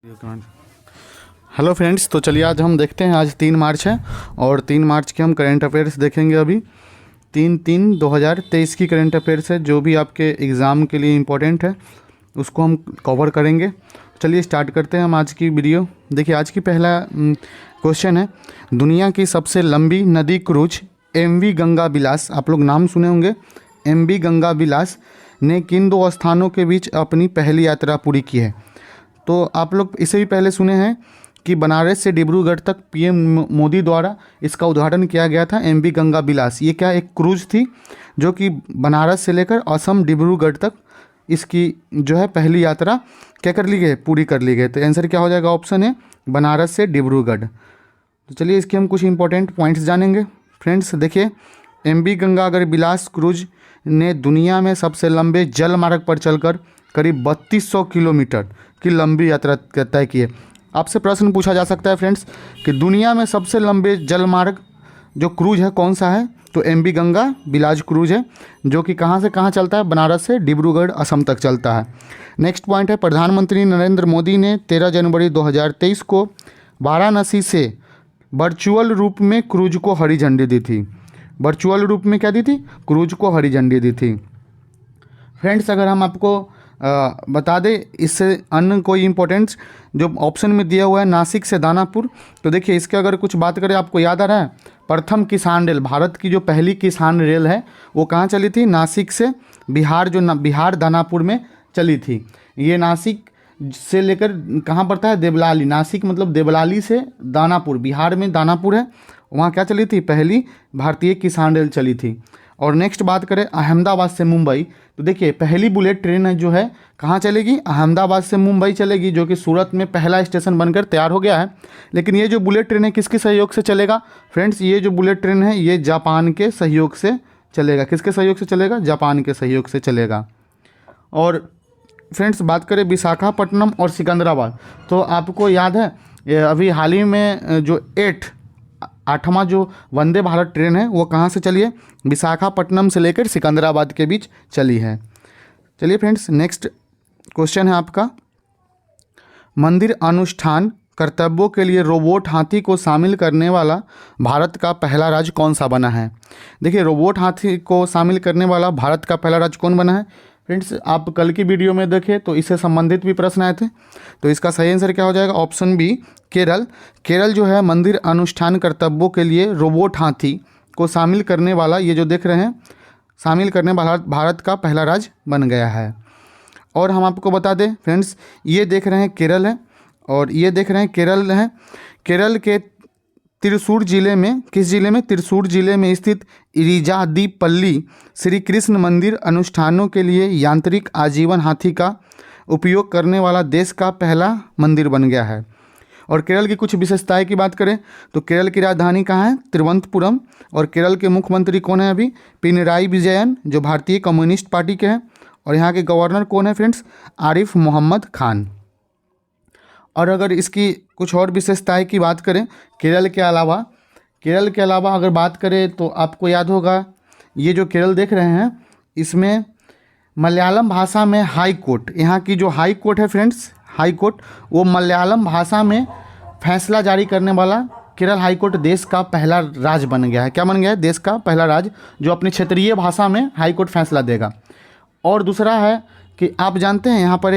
Hello friends, तो चलिए आज हम देखते हैं। आज 3 मार्च है और 3 मार्च के हम करंट अफेयर्स देखेंगे। अभी 3/3/2023 की करंट अफेयर्स है, जो भी आपके एग्ज़ाम के लिए इम्पोर्टेंट है उसको हम कवर करेंगे। चलिए स्टार्ट करते हैं हम आज की वीडियो। देखिए आज की पहला क्वेश्चन है, दुनिया की सबसे लंबी नदी क्रूज MV गंगा विलास, आप लोग नाम सुने होंगे, MV गंगा विलास ने किन 2 स्थानों के बीच अपनी पहली यात्रा पूरी की है। तो आप लोग इसे भी पहले सुने हैं कि बनारस से डिब्रूगढ़ तक PM मोदी द्वारा इसका उद्घाटन किया गया था। MV गंगा विलास ये क्या एक क्रूज थी जो कि बनारस से लेकर असम डिब्रूगढ़ तक इसकी जो है पहली यात्रा क्या कर ली गई, पूरी कर ली गई। तो आंसर क्या हो जाएगा, ऑप्शन है बनारस से डिब्रूगढ़। तो चलिए इसके हम कुछ इंपॉर्टेंट पॉइंट्स जानेंगे। फ्रेंड्स देखिए, MV गंगा अगर विलास क्रूज ने दुनिया में सबसे लंबे जल मार्ग पर चलकर करीब 3200 किलोमीटर की लंबी यात्रा तय की है। आपसे प्रश्न पूछा जा सकता है फ्रेंड्स कि दुनिया में सबसे लंबे जल मार्ग जो क्रूज है कौन सा है, तो MV गंगा विलास क्रूज है, जो कि कहाँ से कहाँ चलता है, बनारस से डिब्रूगढ़ असम तक चलता है। नेक्स्ट पॉइंट है, प्रधानमंत्री नरेंद्र मोदी ने 13 जनवरी 2023 को वाराणसी से वर्चुअल रूप में क्रूज को हरी झंडी दी थी। वर्चुअल रूप में क्या दी थी, क्रूज को हरी झंडी दी थी। फ्रेंड्स अगर हम आपको बता दें इससे अन्य कोई इंपॉर्टेंस जो ऑप्शन में दिया हुआ है, नासिक से दानापुर, तो देखिए इसके अगर कुछ बात करें, आपको याद आ रहा है प्रथम किसान रेल, भारत की जो पहली किसान रेल है वो कहाँ चली थी, नासिक से बिहार, जो बिहार दानापुर में चली थी। ये नासिक से लेकर कहाँ पड़ता है, देवलाली। नासिक मतलब देवलाली से दानापुर, बिहार में दानापुर है, वहाँ क्या चली थी, पहली भारतीय किसान रेल चली थी। और नेक्स्ट बात करें अहमदाबाद से मुंबई, तो देखिए पहली बुलेट ट्रेन है जो है कहाँ चलेगी, अहमदाबाद से मुंबई चलेगी, जो कि सूरत में पहला स्टेशन बनकर तैयार हो गया है। लेकिन ये जो बुलेट ट्रेन है किसके सहयोग से चलेगा फ्रेंड्स, ये जो बुलेट ट्रेन है ये जापान के सहयोग से चलेगा। किसके सहयोग से चलेगा, जापान के सहयोग से चलेगा। और फ्रेंड्स बात करें विशाखापट्टनम और सिकंदराबाद, तो आपको याद है अभी हाल ही में जो 8वां जो वंदे भारत ट्रेन है वो कहाँ से चली है, विशाखापट्टनम से लेकर सिकंदराबाद के बीच चली है। चलिए फ्रेंड्स नेक्स्ट क्वेश्चन है आपका, मंदिर अनुष्ठान कर्तव्यों के लिए रोबोट हाथी को शामिल करने वाला भारत का पहला राज्य कौन सा बना है। देखिए रोबोट हाथी को शामिल करने वाला भारत का पहला राज्य कौन बना है फ्रेंड्स, आप कल की वीडियो में देखें तो इससे संबंधित भी प्रश्न आए थे। तो इसका सही आंसर क्या हो जाएगा, ऑप्शन बी केरल। केरल जो है मंदिर अनुष्ठान कर्तव्यों के लिए रोबोट हाथी को शामिल करने वाला, ये जो देख रहे हैं शामिल करने वाला भारत का पहला राज्य बन गया है। और हम आपको बता दें फ्रेंड्स, ये देख रहे हैं केरल है और ये देख रहे हैं केरल है। केरल के त्रिशूर जिले में, किस जिले में, त्रिशूर जिले में स्थित इरिजादीपल्ली श्री कृष्ण मंदिर अनुष्ठानों के लिए यांत्रिक आजीवन हाथी का उपयोग करने वाला देश का पहला मंदिर बन गया है। और केरल की कुछ विशेषताएं की बात करें तो केरल की राजधानी कहाँ है, तिरुवनंतपुरम। और केरल के मुख्यमंत्री कौन है अभी, पिनराई विजयन, जो भारतीय कम्युनिस्ट पार्टी के हैं। और यहाँ के गवर्नर कौन है फ्रेंड्स, आरिफ मोहम्मद खान। और अगर इसकी कुछ और विशेषताएं की बात करें केरल के अलावा अगर बात करें तो आपको याद होगा ये जो केरल देख रहे हैं इसमें मलयालम भाषा में हाई कोर्ट, यहाँ की जो हाई कोर्ट है फ्रेंड्स, हाई कोर्ट वो मलयालम भाषा में फैसला जारी करने वाला केरल हाई कोर्ट देश का पहला राज्य बन गया है। क्या बन गया है, देश का पहला राज्य जो अपनी क्षेत्रीय भाषा में हाई कोर्ट फैसला देगा। और दूसरा है कि आप जानते हैं यहाँ पर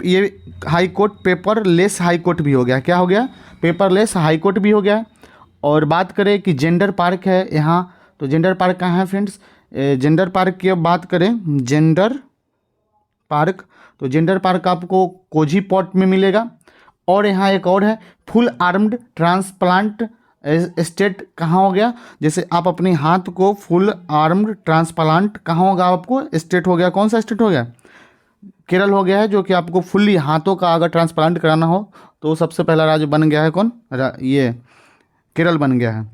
ये high court paperless high court भी हो गया। क्या हो गया, पेपरलेस हाई कोर्ट भी हो गया। और बात करें कि जेंडर पार्क है यहाँ, तो जेंडर पार्क कहाँ है फ्रेंड्स, जेंडर पार्क की अब बात करें, जेंडर पार्क, तो जेंडर पार्क आपको कोझीकोड में मिलेगा। और यहाँ एक और है फुल आर्म्ड ट्रांसप्लांट स्टेट, कहाँ हो गया, जैसे आप अपने हाथ को फुल आर्म्ड ट्रांसप्लांट कहाँ होगा, आपको स्टेट हो गया, कौन सा स्टेट हो गया, केरल हो गया है, जो कि आपको फुल्ली हाथों का अगर ट्रांसप्लांट कराना हो तो सबसे पहला राज्य बन गया है कौन, ये केरल बन गया है।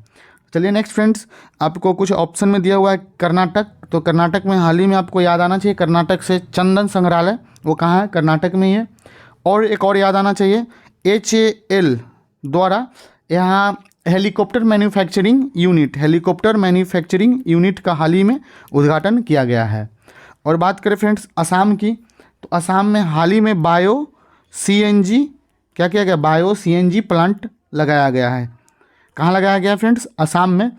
चलिए नेक्स्ट फ्रेंड्स, आपको कुछ ऑप्शन में दिया हुआ है कर्नाटक, तो कर्नाटक में हाल ही में आपको याद आना चाहिए कर्नाटक से चंदन संग्रहालय, वो कहाँ है, कर्नाटक में ही है। और एक और याद आना चाहिए HAL द्वारा यहाँ हेलीकॉप्टर मैन्युफैक्चरिंग यूनिट का हाल ही में उद्घाटन किया गया है। और बात करें फ्रेंड्स असम की, तो असम में हाल ही में बायो CNG क्या किया गया, बायो CNG प्लांट लगाया गया है। कहाँ लगाया गया फ्रेंड्स, असम में।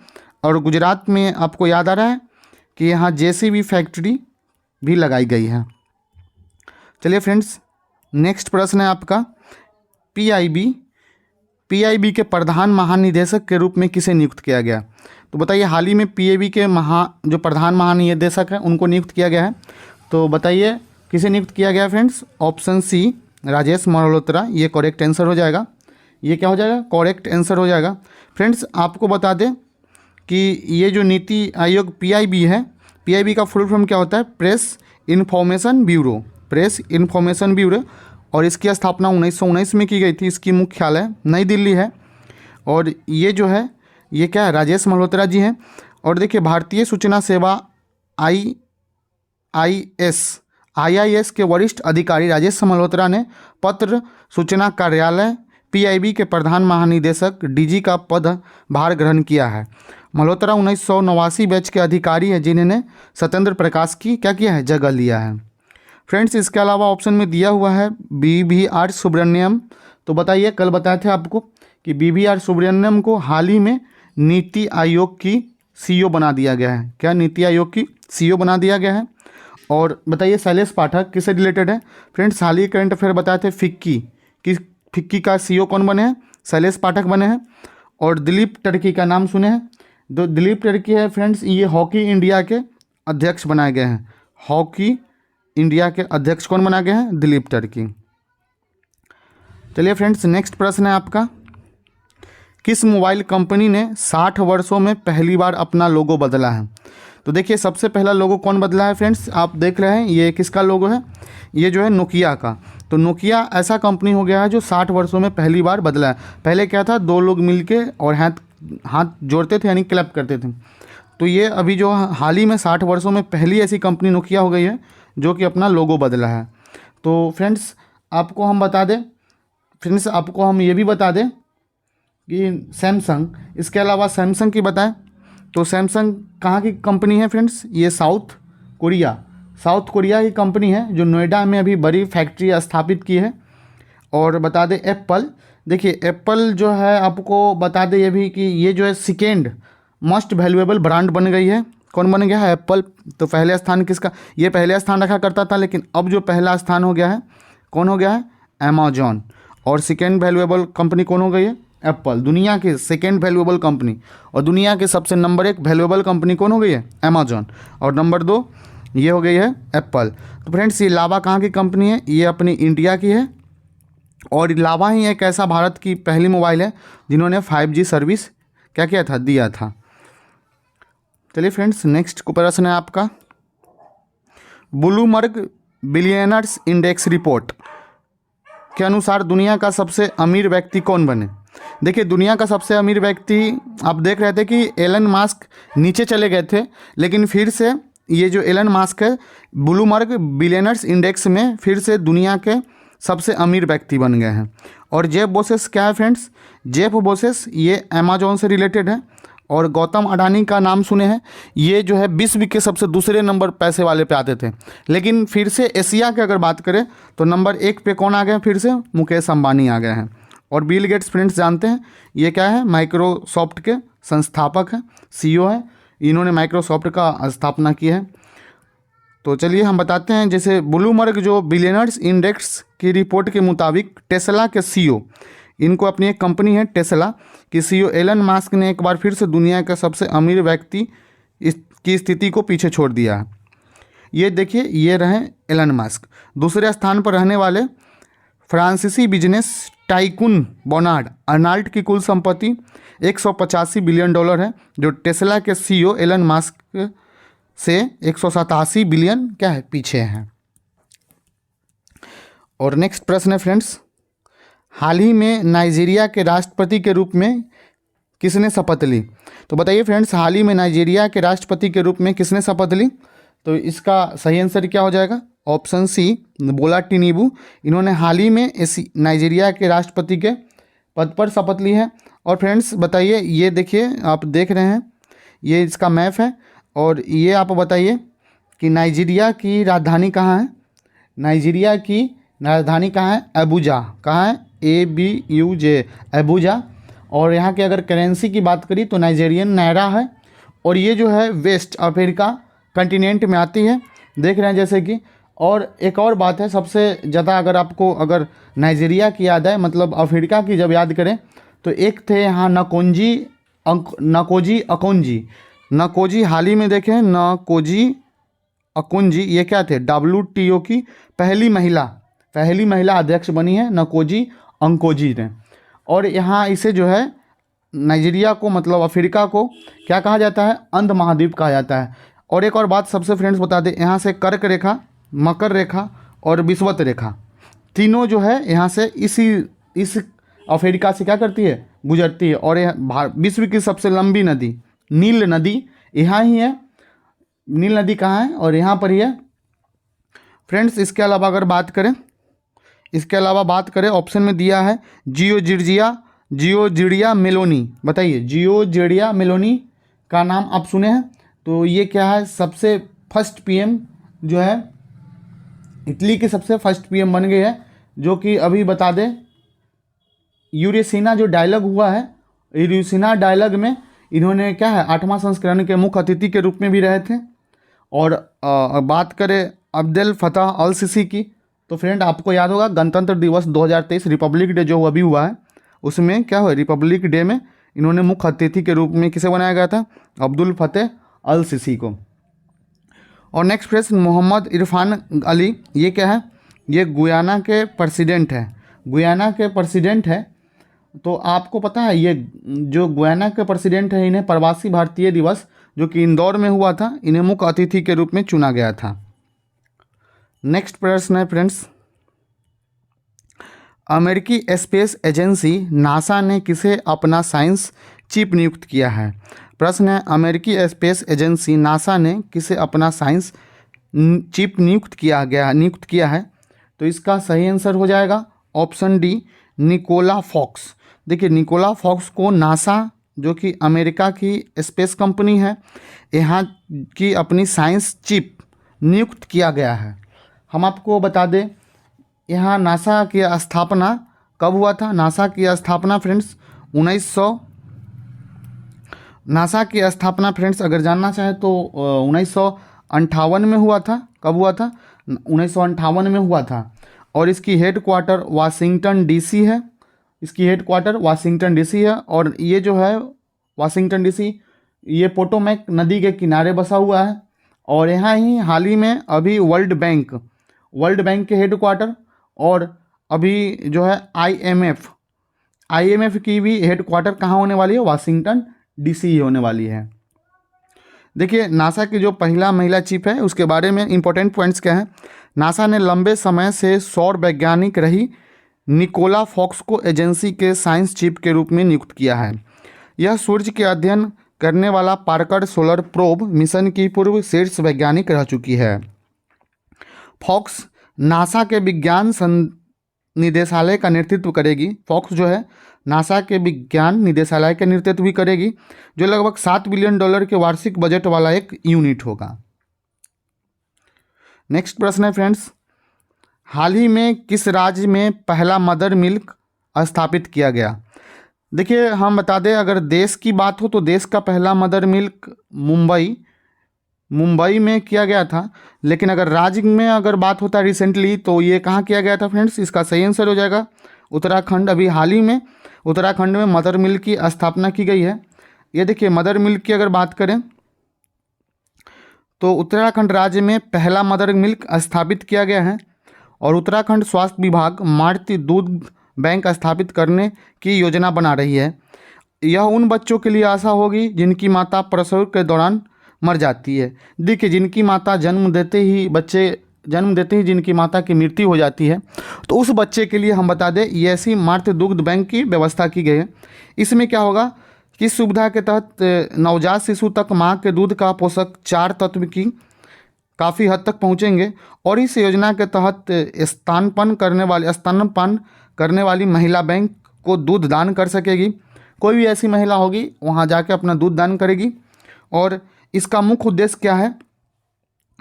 और गुजरात में आपको याद आ रहा है कि यहाँ JCB फैक्ट्री भी लगाई गई है। चलिए फ्रेंड्स, नेक्स्ट प्रश्न है आपका, PIB के प्रधान महानिदेशक के रूप में किसे नियुक्त किया गया। तो बताइए, हाल ही में PIB के जो प्रधान महानिदेशक हैं उनको नियुक्त किया गया है। तो बताइए किसे नियुक्त किया गया friends. Option C Rajesh Malhotra, ये करेक्ट आंसर हो जाएगा। ये क्या हो जाएगा, करेक्ट आंसर हो जाएगा। फ्रेंड्स आपको बता दें कि ये जो नीति आयोग PIB है, PIB का फुल फॉर्म क्या होता है, press information bureau, press information bureau. और इसकी स्थापना 1919 में की गई थी। इसकी मुख्यालय नई दिल्ली है। और ये जो है ये क्या है, राजेश मल्होत्रा जी हैं। और देखिए, भारतीय सूचना सेवा IIS के वरिष्ठ अधिकारी राजेश मल्होत्रा ने पत्र सूचना कार्यालय PIB के प्रधान महानिदेशक DG का पदभार ग्रहण किया है। मल्होत्रा 1989 बैच के अधिकारी हैं जिन्होंने सत्येंद्र प्रकाश की क्या किया है, जगह लिया है। फ्रेंड्स इसके अलावा ऑप्शन में दिया हुआ है BVR सुब्रमण्यम। तो बताइए, कल बताए थे आपको कि BVR सुब्रमण्यम को हाल ही में नीति आयोग की CEO बना दिया गया है। क्या, नीति आयोग की CEO बना दिया गया है। और बताइए, शैलेश पाठक किससे रिलेटेड है। फ्रेंड्स हाल ही करंट अफेयर बताए थे, फिक्की का CEO कौन बने हैं, शैलेश पाठक बने हैं। और दिलीप टर्की का नाम सुने हैं। जो दिलीप टर्की है फ्रेंड्स, ये हॉकी इंडिया के अध्यक्ष बनाए गए हैं। हॉकी इंडिया के अध्यक्ष कौन बना गए हैं, दिलीप टर्की। चलिए फ्रेंड्स, नेक्स्ट प्रश्न है आपका, किस मोबाइल कंपनी ने 60 वर्षों में पहली बार अपना लोगो बदला है। तो देखिए, सबसे पहला लोगो कौन बदला है फ्रेंड्स, आप देख रहे हैं ये किसका लोगो है, ये जो है नोकिया का। तो नोकिया ऐसा कंपनी हो गया है जो 60 वर्षों में पहली बार बदला है। पहले क्या था, दो लोग मिलके और हाथ जोड़ते थे, यानी क्लैप करते थे। तो ये अभी जो हाल ही में 60 वर्षों में पहली ऐसी कंपनी नोकिया हो गई है जो कि अपना लोगो बदला है। तो फ्रेंड्स आपको हम ये भी बता दें कि सैमसंग, इसके अलावा सैमसंग की बताएं तो सैमसंग कहाँ की कंपनी है फ्रेंड्स, ये साउथ कोरिया की कंपनी है जो नोएडा में अभी बड़ी फैक्ट्री स्थापित की है। और बता दें एप्पल, देखिए एप्पल जो है, आपको बता दें ये भी कि ये जो है सेकेंड मोस्ट वैल्यूएबल ब्रांड बन गई है। कौन बन गया है, एप्पल। तो पहले स्थान किसका, ये पहले स्थान रखा करता था, लेकिन अब जो पहला स्थान हो गया है, कौन हो गया है, अमेजॉन। और सेकेंड वैल्यूएबल कंपनी कौन हो गई है, एप्पल। दुनिया के सेकेंड वैल्यूएबल कंपनी और दुनिया के सबसे नंबर 1 वैल्यूएबल कंपनी कौन हो गई है, अमेजॉन। और नंबर 2 ये हो गई है एप्पल। तो फ्रेंड्स ये लावा कहाँ की कंपनी है, ये अपनी इंडिया की है। और लावा ही एक ऐसा भारत की पहली मोबाइल है जिन्होंने 5G सर्विस क्या किया था, दिया था। चलिए फ्रेंड्स, नेक्स्ट प्रश्न है आपका, ब्लूमबर्ग बिलियनर्स इंडेक्स रिपोर्ट के अनुसार दुनिया का सबसे अमीर व्यक्ति कौन बने। देखिए, दुनिया का सबसे अमीर व्यक्ति आप देख रहे थे कि एलन मास्क नीचे चले गए थे, लेकिन फिर से ये जो एलन मास्क है ब्लूमबर्ग बिलियनर्स इंडेक्स में फिर से दुनिया के सबसे अमीर व्यक्ति बन गए हैं। और जेफ बेजोस क्या है फ्रेंड्स, जेफ बेजोस ये अमेजॉन से रिलेटेड है। और गौतम अडानी का नाम सुने हैं, ये जो है विश्व के सबसे दूसरे नंबर पैसे वाले पे आते थे, लेकिन फिर से एशिया की अगर बात करें तो नंबर 1 पे कौन आ गए, फिर से मुकेश अंबानी आ गए हैं। और बिल गेट्स फ्रेंड्स जानते हैं ये क्या है, माइक्रोसॉफ्ट के संस्थापक हैं, CEO हैं, इन्होंने माइक्रोसॉफ्ट का स्थापना की है। तो चलिए हम बताते हैं, जैसे ब्लूमबर्ग जो बिलियनर्स इंडेक्स की रिपोर्ट के मुताबिक टेस्ला के CEO, इनको अपनी एक कंपनी है टेस्ला की CEO एलन मास्क ने एक बार फिर से दुनिया के सबसे अमीर व्यक्ति की स्थिति को पीछे छोड़ दिया है। ये देखिए, ये रहे एलन मास्क। दूसरे स्थान पर रहने वाले फ्रांसीसी बिजनेस टाइकून बर्नार्ड अर्नाल्ड की कुल संपत्ति $185 बिलियन है, जो टेस्ला के CEO एलन मास्क से 187 बिलियन क्या है, पीछे हैं। और नेक्स्ट प्रश्न है फ्रेंड्स, हाल ही में नाइजीरिया के राष्ट्रपति के रूप में किसने शपथ ली। तो बताइए फ्रेंड्स, हाल ही में नाइजीरिया के राष्ट्रपति के रूप में किसने शपथ ली। तो इसका सही आंसर क्या हो जाएगा, ऑप्शन C बोला टिनुबू। इन्होंने हाल ही में नाइजीरिया के राष्ट्रपति के पद पर शपथ ली है। और फ्रेंड्स बताइए, ये देखिए आप देख रहे हैं, ये इसका मैप है। और ये आप बताइए कि नाइजीरिया की राजधानी कहाँ है, नाइजीरिया की राजधानी कहाँ है, अबूजा। कहाँ है, ABUJ अबूजा। और यहाँ की अगर करेंसी की बात करी तो नाइजेरियन नायरा है, और ये जो है वेस्ट अफ्रीका कंटिनेंट में आती है, देख रहे हैं जैसे कि। और एक और बात है, सबसे ज़्यादा अगर आपको अगर नाइजीरिया की याद है, मतलब अफ्रीका की जब याद करें, तो एक थे यहाँ नकोजी अकोंजी। नकोजी हाल ही में देखें, नकोजी अकुंजी, ये क्या थे, WTO की पहली महिला अध्यक्ष बनी है नकोजी अंकोजी ने। और यहाँ इसे जो है नाइजीरिया को, मतलब अफ्रीका को क्या कहा जाता है, अंध महाद्वीप कहा जाता है। और एक और बात सबसे फ्रेंड्स बता दें, यहाँ से कर्क रेखा, मकर रेखा और विषुवत रेखा तीनों जो है यहाँ से इस अफ्रीका से क्या करती है, गुजरती है। और यह विश्व की सबसे लंबी नदी नील नदी यहाँ ही है। नील नदी कहाँ है, और यहाँ पर ही है फ्रेंड्स। इसके अलावा अगर बात करें, ऑप्शन में दिया है जियोजिडिया मेलोनी। बताइए, जियोजिडिया मेलोनी का नाम आप सुने हैं? तो ये क्या है, सबसे फर्स्ट PM जो है, इटली के सबसे फर्स्ट PM बन गए हैं। जो कि अभी बता दें, यूरेसिना जो डायलॉग हुआ है, यूरेसिना डायलॉग में इन्होंने क्या है, 8वां संस्करण के मुख्य अतिथि के रूप में भी रहे थे। और बात करें अब्देल फतह अल सीसी की, तो फ्रेंड आपको याद होगा गणतंत्र दिवस 2023 रिपब्लिक डे जो अभी हुआ है, उसमें क्या हुआ, रिपब्लिक डे में इन्होंने मुख्य अतिथि के रूप में किसे बनाया गया था, अब्दुल फतेह अल सीसी को। और नेक्स्ट प्रश्न, मोहम्मद इरफान अली, ये क्या है, ये गुयाना के प्रेसिडेंट है। गुयाना के प्रेसिडेंट है, तो आपको पता है ये जो गुयाना के प्रेसिडेंट है, इन्हें प्रवासी भारतीय दिवस जो कि इंदौर में हुआ था, इन्हें मुख्य अतिथि के रूप में चुना गया था। नेक्स्ट प्रश्न है फ्रेंड्स, अमेरिकी स्पेस एजेंसी नासा ने किसे अपना साइंस चीफ नियुक्त किया है? प्रश्न है, अमेरिकी स्पेस एजेंसी नासा ने किसे अपना साइंस चीफ नियुक्त किया है? तो इसका सही आंसर हो जाएगा ऑप्शन डी, निकोला फॉक्स। देखिए, निकोला फॉक्स को नासा जो कि अमेरिका की स्पेस कंपनी है, यहाँ की अपनी साइंस चीफ नियुक्त किया गया है। हम आपको बता दें, यहाँ नासा की स्थापना कब हुआ था? नासा की स्थापना फ्रेंड्स नासा की स्थापना फ्रेंड्स अगर जानना चाहें तो 1958 में हुआ था। कब हुआ था? 1958 में हुआ था। और इसकी हेडक्वार्टर वाशिंगटन डीसी है। और ये जो है वाशिंगटन डीसी, ये पोटोमैक नदी के किनारे बसा हुआ है। और यहाँ ही हाल ही में अभी वर्ल्ड बैंक के हेडक्वार्टर, और अभी जो है IMF की भी हेडक्वार्टर कहाँ होने वाली है? वाशिंगटन डीसी ही होने वाली है। देखिए, नासा की जो पहला महिला चीफ है उसके बारे में इंपॉर्टेंट पॉइंट्स क्या हैं। नासा ने लंबे समय से सौर वैज्ञानिक रही निकोला फॉक्स को एजेंसी के साइंस चीफ के रूप में नियुक्त किया है। यह सूर्य के अध्ययन करने वाला पार्कर सोलर प्रोब मिशन की पूर्व शीर्ष वैज्ञानिक रह चुकी है। फॉक्स नासा के विज्ञान निदेशालय का नेतृत्व करेगी। फॉक्स जो है नासा के विज्ञान निदेशालय का नेतृत्व भी करेगी, जो लगभग $7 बिलियन के वार्षिक बजट वाला एक यूनिट होगा। नेक्स्ट प्रश्न है फ्रेंड्स, हाल ही में किस राज्य में पहला मदर मिल्क स्थापित किया गया? देखिए, हम बता दें, अगर देश की बात हो तो देश का पहला मदर मिल्क मुंबई में किया गया था। लेकिन अगर राज्य में अगर बात होता है रिसेंटली, तो ये कहाँ किया गया था फ्रेंड्स? इसका सही आंसर हो जाएगा उत्तराखंड। अभी हाल ही में उत्तराखंड में मदर मिल्क की स्थापना की गई है। ये देखिए, मदर मिल्क की अगर बात करें तो उत्तराखंड राज्य में पहला मदर मिल्क स्थापित किया गया है। और उत्तराखंड स्वास्थ्य विभाग मातृ दूध बैंक स्थापित करने की योजना बना रही है। यह उन बच्चों के लिए आशा होगी जिनकी माता प्रसव के दौरान मर जाती है। देखिए, जिनकी माता जन्म देते ही जिनकी माता की मृत्यु हो जाती है, तो उस बच्चे के लिए हम बता दें, ये ऐसी मातृ दुग्ध बैंक की व्यवस्था की गई है। इसमें क्या होगा कि इस सुविधा के तहत नवजात शिशु तक माँ के दूध का पोषक 4 तत्व की काफ़ी हद तक पहुँचेंगे। और इस योजना के तहत स्तनपान करने वाली महिला बैंक को दूध दान कर सकेगी। कोई भी ऐसी महिला होगी वहाँ जाके अपना दूध दान करेगी। और इसका मुख्य उद्देश्य क्या है?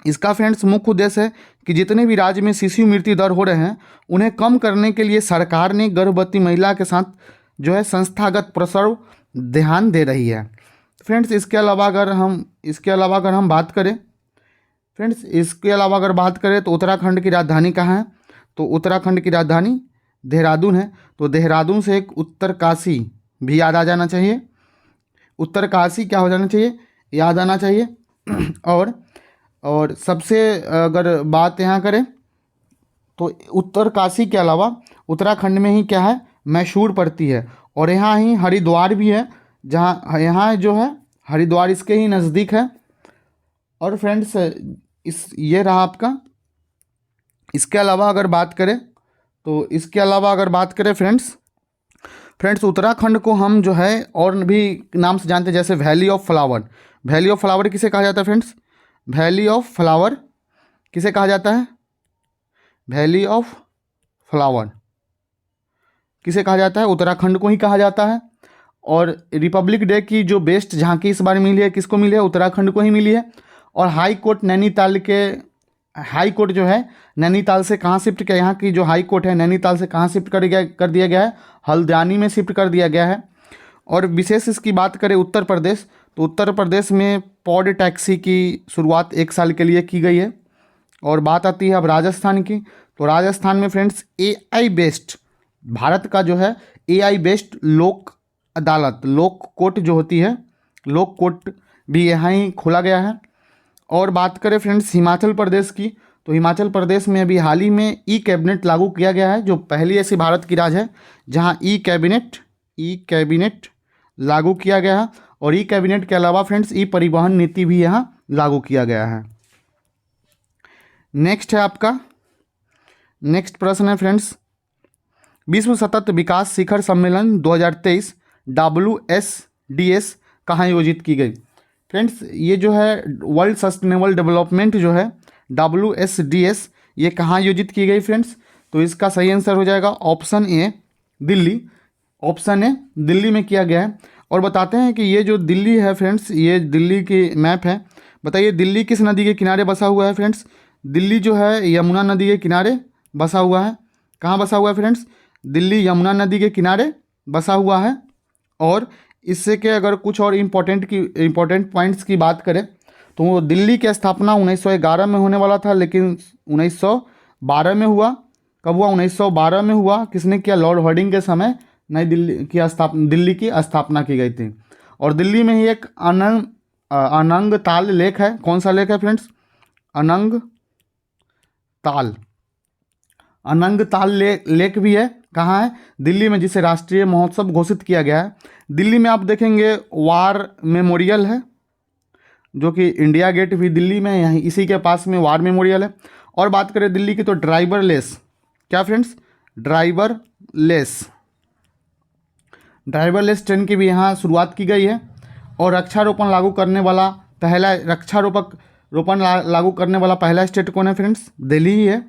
इसका फ्रेंड्स मुख्य उद्देश्य है कि जितने भी राज्य में शिशु मृत्यु दर हो रहे हैं उन्हें कम करने के लिए सरकार ने गर्भवती महिला के साथ जो है संस्थागत प्रसव ध्यान दे रही है। फ्रेंड्स इसके अलावा अगर हम बात करें तो उत्तराखंड की राजधानी कहाँ है? तो उत्तराखंड की राजधानी देहरादून है। तो देहरादून से एक उत्तरकाशी भी याद आ जाना चाहिए। उत्तरकाशी क्या हो जाना चाहिए? याद आना चाहिए। और सबसे अगर बात यहाँ करें तो उत्तरकाशी के अलावा उत्तराखंड में ही क्या है? मैसूर पड़ती है। और यहाँ ही हरिद्वार भी है, जहाँ यहाँ जो है हरिद्वार इसके ही नज़दीक है। और फ्रेंड्स ये रहा आपका। इसके अलावा अगर बात करें फ्रेंड्स उत्तराखंड को हम जो है और भी नाम से जानते हैं, जैसे valley of flower. Valley of flower किसे कहा जाता है फ्रेंड्स? वैली ऑफ फ्लावर किसे कहा जाता है? वैली ऑफ फ्लावर किसे कहा जाता है? उत्तराखंड को ही कहा जाता है। और रिपब्लिक डे की जो बेस्ट झांकी इस बार मिली है, किसको मिली है? उत्तराखंड को ही मिली है। और हाई कोर्ट जो है नैनीताल से कहाँ शिफ्ट किया? यहाँ की जो हाई कोर्ट है नैनीताल से कहाँ शिफ्ट कर दिया गया है? हल्द्वानी में शिफ्ट कर दिया गया है। और विशेष इसकी बात करें उत्तर प्रदेश, तो उत्तर प्रदेश में पॉड टैक्सी की शुरुआत 1 साल के लिए की गई है। और बात आती है अब राजस्थान की, तो राजस्थान में फ्रेंड्स AI बेस्ड, भारत का जो है AI बेस्ड लोक अदालत, लोक कोर्ट जो होती है, लोक कोर्ट भी यहाँ ही खोला गया है। और बात करें फ्रेंड्स हिमाचल प्रदेश की, तो हिमाचल प्रदेश में अभी हाल ही में कैबिनेट लागू किया गया है, जो पहली ऐसी भारत की राज्य है जहाँ कैबिनेट लागू किया गया है। और कैबिनेट के अलावा फ्रेंड्स परिवहन नीति भी यहाँ लागू किया गया है। नेक्स्ट प्रश्न है फ्रेंड्स, विश्व सतत विकास शिखर सम्मेलन 2023 WSDS कहाँ आयोजित की गई? फ्रेंड्स ये जो है वर्ल्ड सस्टेनेबल डेवलपमेंट जो है WSDS, ये कहाँ आयोजित की गई फ्रेंड्स? तो इसका सही आंसर हो जाएगा option A Delhi. Option A Delhi में किया गया है। और बताते हैं कि ये जो दिल्ली है फ्रेंड्स, ये दिल्ली की मैप है। बताइए दिल्ली किस नदी के किनारे बसा हुआ है फ्रेंड्स? दिल्ली जो है यमुना नदी के किनारे बसा हुआ है। कहाँ बसा हुआ है फ्रेंड्स? दिल्ली यमुना नदी के किनारे बसा हुआ है। और इससे के अगर कुछ और इम्पोर्टेंट पॉइंट्स की बात करें तो दिल्ली की स्थापना 1911 में होने वाला था, लेकिन 1912 में हुआ। कब हुआ? 1912 में हुआ। किसने किया? लॉर्ड हार्डिंग के समय नई दिल्ली की स्थापना की गई थी। और दिल्ली में ही एक अनंग ताल लेक है। कौन सा लेक है फ्रेंड्स? अनंग ताल लेक भी है। कहाँ है? दिल्ली में, जिसे राष्ट्रीय महोत्सव घोषित किया गया है। दिल्ली में आप देखेंगे वार मेमोरियल है, जो कि इंडिया गेट भी दिल्ली में, यहीं इसी के पास में वार मेमोरियल है। और बात करें दिल्ली की तो ड्राइवरलेस, क्या फ्रेंड्स? ड्राइवरलेस ट्रेन की भी यहाँ शुरुआत की गई है। और वृक्षारोपण लागू करने वाला पहला स्टेट कौन है फ्रेंड्स? दिल्ली ही है।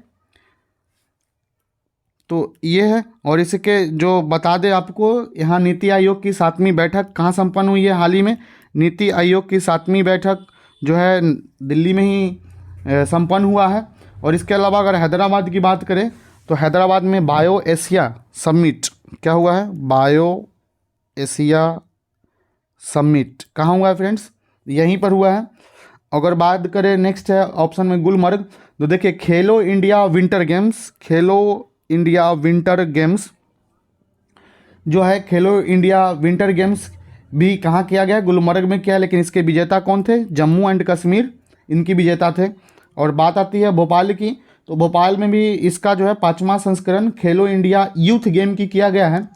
तो ये है। और इसके जो बता दें आपको, यहाँ नीति आयोग की 7वीं बैठक कहाँ संपन्न हुई है हाल ही में? नीति आयोग की 7वीं बैठक जो है दिल्ली में ही संपन्न हुआ है। और इसके अलावा अगर हैदराबाद की बात करें तो हैदराबाद में बायो एशिया समिट क्या हुआ है? बायो एशिया समिट कहाँ हुआ है फ्रेंड्स? यहीं पर हुआ है। अगर बात करें नेक्स्ट है ऑप्शन में गुलमर्ग, तो देखिए खेलो इंडिया विंटर गेम्स जो है, खेलो इंडिया विंटर गेम्स भी कहाँ किया गया? गुलमर्ग में किया। लेकिन इसके विजेता कौन थे? जम्मू एंड कश्मीर इनकी विजेता थे। और बात आती है भोपाल की, तो भोपाल में भी इसका जो है 5वां संस्करण खेलो इंडिया यूथ गेम की किया गया है।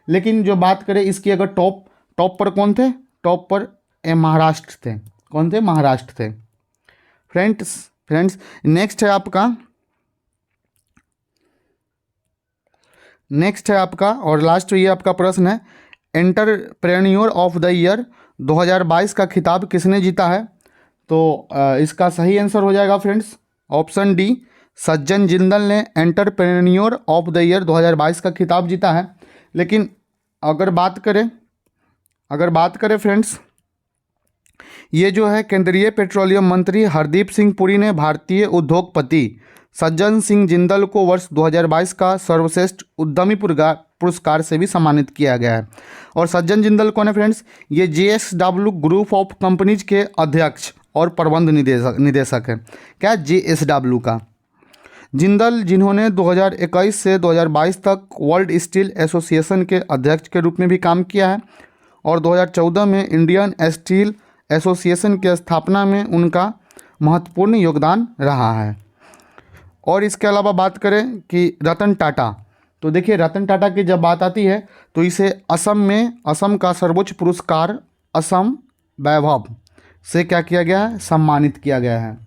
लेकिन जो बात करें इसकी, अगर टॉप पर कौन थे? टॉप पर महाराष्ट्र थे। कौन थे? महाराष्ट्र थे। फ्रेंड्स नेक्स्ट है आपका और लास्ट ये आपका प्रश्न है, एंटरप्रेन्योर ऑफ द ईयर 2022 का खिताब किसने जीता है? तो इसका सही आंसर हो जाएगा फ्रेंड्स ऑप्शन डी, सज्जन जिंदल ने एंटरप्रेन्योर ऑफ द ईयर 2022 का खिताब जीता है। लेकिन अगर बात करें फ्रेंड्स ये जो है केंद्रीय पेट्रोलियम मंत्री हरदीप सिंह पुरी ने भारतीय उद्योगपति सज्जन सिंह जिंदल को वर्ष 2022 का सर्वश्रेष्ठ उद्यमी पुरस्कार से भी सम्मानित किया गया है। और सज्जन जिंदल कौन है फ्रेंड्स? ये JSW ग्रुप ऑफ कंपनीज के अध्यक्ष और प्रबंध निदेशक है। क्या? JSW का। जिंदल जिन्होंने 2021 से 2022 तक वर्ल्ड स्टील एसोसिएशन के अध्यक्ष के रूप में भी काम किया है और 2014 में इंडियन स्टील एसोसिएशन की स्थापना में उनका महत्वपूर्ण योगदान रहा है। और इसके अलावा बात करें कि रतन टाटा, तो देखिए रतन टाटा की जब बात आती है तो इसे असम का सर्वोच्च पुरस्कार असम वैभव से क्या किया गया है? सम्मानित किया गया है।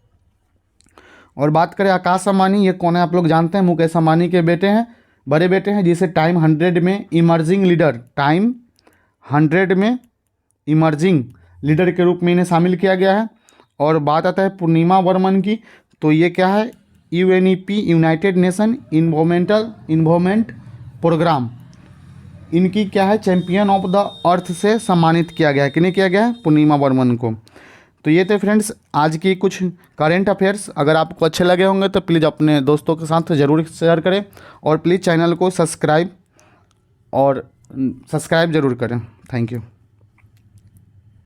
और बात करें आकाश अंबानी, ये कौन है? आप लोग जानते हैं, मुकेश अंबानी के बेटे हैं, बड़े बेटे हैं, जिसे टाइम 100 में इमर्जिंग लीडर के रूप में इन्हें शामिल किया गया है। और बात आता है पूर्णिमा वर्मन की, तो ये क्या है? UNEP United Nation Environment Programme, इनकी क्या है? चैंपियन ऑफ द अर्थ से सम्मानित किया गया है। किन्हें किया गया है? पूर्णिमा वर्मन को। तो ये थे फ्रेंड्स आज की कुछ करेंट अफेयर्स। अगर आपको अच्छे लगे होंगे तो प्लीज़ अपने दोस्तों के साथ ज़रूर शेयर करें और प्लीज़ चैनल को सब्सक्राइब ज़रूर करें। Thank you.